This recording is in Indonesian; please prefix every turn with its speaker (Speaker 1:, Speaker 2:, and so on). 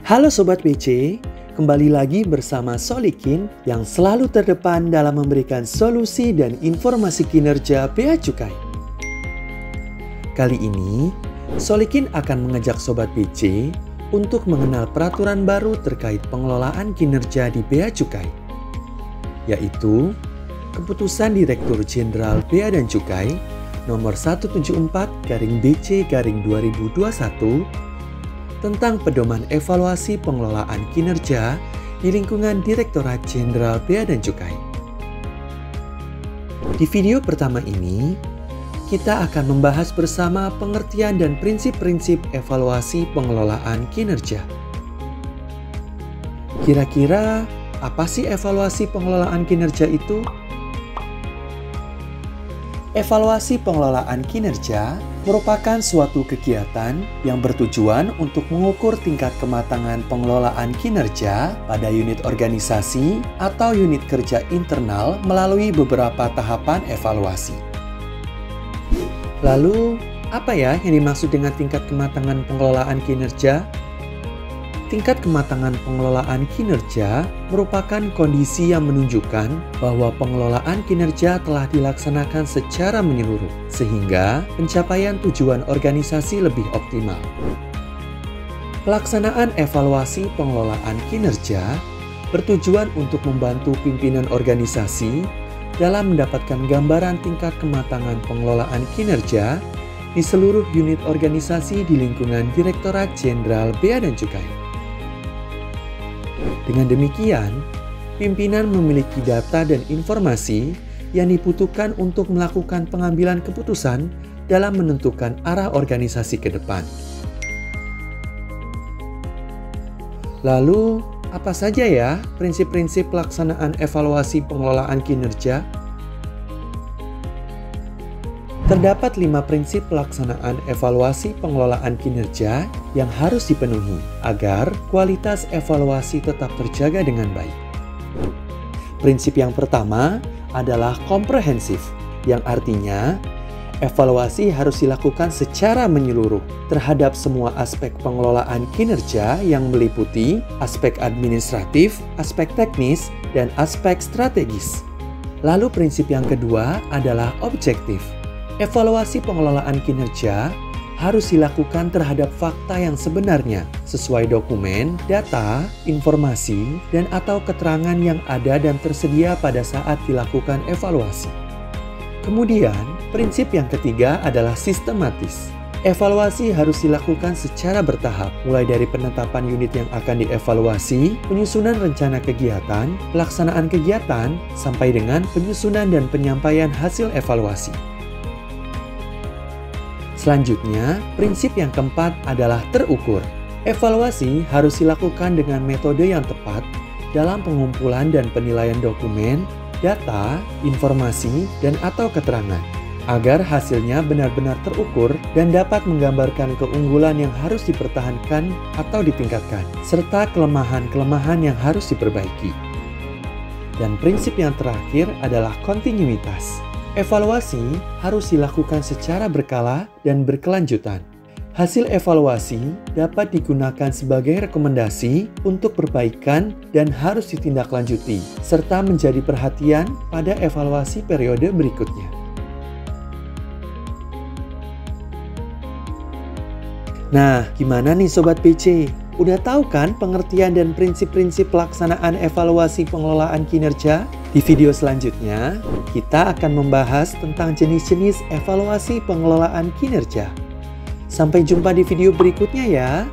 Speaker 1: Halo Sobat BC, kembali lagi bersama Solikin yang selalu terdepan dalam memberikan solusi dan informasi kinerja Bea Cukai. Kali ini, Solikin akan mengajak Sobat BC untuk mengenal peraturan baru terkait pengelolaan kinerja di Bea Cukai, yaitu Keputusan Direktur Jenderal Bea dan Cukai Nomor 174/BC/2021 tentang pedoman evaluasi pengelolaan kinerja di lingkungan Direktorat Jenderal Bea dan Cukai. Di video pertama ini, kita akan membahas bersama pengertian dan prinsip-prinsip evaluasi pengelolaan kinerja. Kira-kira apa sih evaluasi pengelolaan kinerja itu? Evaluasi pengelolaan kinerja merupakan suatu kegiatan yang bertujuan untuk mengukur tingkat kematangan pengelolaan kinerja pada unit organisasi atau unit kerja internal melalui beberapa tahapan evaluasi. Lalu, apa ya yang dimaksud dengan tingkat kematangan pengelolaan kinerja? Tingkat kematangan pengelolaan kinerja merupakan kondisi yang menunjukkan bahwa pengelolaan kinerja telah dilaksanakan secara menyeluruh, sehingga pencapaian tujuan organisasi lebih optimal. Pelaksanaan evaluasi pengelolaan kinerja bertujuan untuk membantu pimpinan organisasi dalam mendapatkan gambaran tingkat kematangan pengelolaan kinerja di seluruh unit organisasi di lingkungan Direktorat Jenderal Bea dan Cukai. Dengan demikian, pimpinan memiliki data dan informasi yang dibutuhkan untuk melakukan pengambilan keputusan dalam menentukan arah organisasi ke depan. Lalu, apa saja ya prinsip-prinsip pelaksanaan evaluasi pengelolaan kinerja? Terdapat 5 prinsip pelaksanaan evaluasi pengelolaan kinerja yang harus dipenuhi agar kualitas evaluasi tetap terjaga dengan baik. Prinsip yang pertama adalah komprehensif, yang artinya evaluasi harus dilakukan secara menyeluruh terhadap semua aspek pengelolaan kinerja yang meliputi aspek administratif, aspek teknis, dan aspek strategis. Lalu prinsip yang kedua adalah objektif. Evaluasi pengelolaan kinerja harus dilakukan terhadap fakta yang sebenarnya sesuai dokumen, data, informasi, dan atau keterangan yang ada dan tersedia pada saat dilakukan evaluasi. Kemudian, prinsip yang ketiga adalah sistematis. Evaluasi harus dilakukan secara bertahap, mulai dari penetapan unit yang akan dievaluasi, penyusunan rencana kegiatan, pelaksanaan kegiatan, sampai dengan penyusunan dan penyampaian hasil evaluasi. Selanjutnya, prinsip yang keempat adalah terukur. Evaluasi harus dilakukan dengan metode yang tepat dalam pengumpulan dan penilaian dokumen, data, informasi, dan atau keterangan, agar hasilnya benar-benar terukur dan dapat menggambarkan keunggulan yang harus dipertahankan atau ditingkatkan, serta kelemahan-kelemahan yang harus diperbaiki. Dan prinsip yang terakhir adalah kontinuitas. Evaluasi harus dilakukan secara berkala dan berkelanjutan. Hasil evaluasi dapat digunakan sebagai rekomendasi untuk perbaikan dan harus ditindaklanjuti, serta menjadi perhatian pada evaluasi periode berikutnya. Nah, gimana nih Sobat BC? Udah tahu kan pengertian dan prinsip-prinsip pelaksanaan evaluasi pengelolaan kinerja? Di video selanjutnya, kita akan membahas tentang jenis-jenis evaluasi pengelolaan kinerja. Sampai jumpa di video berikutnya ya.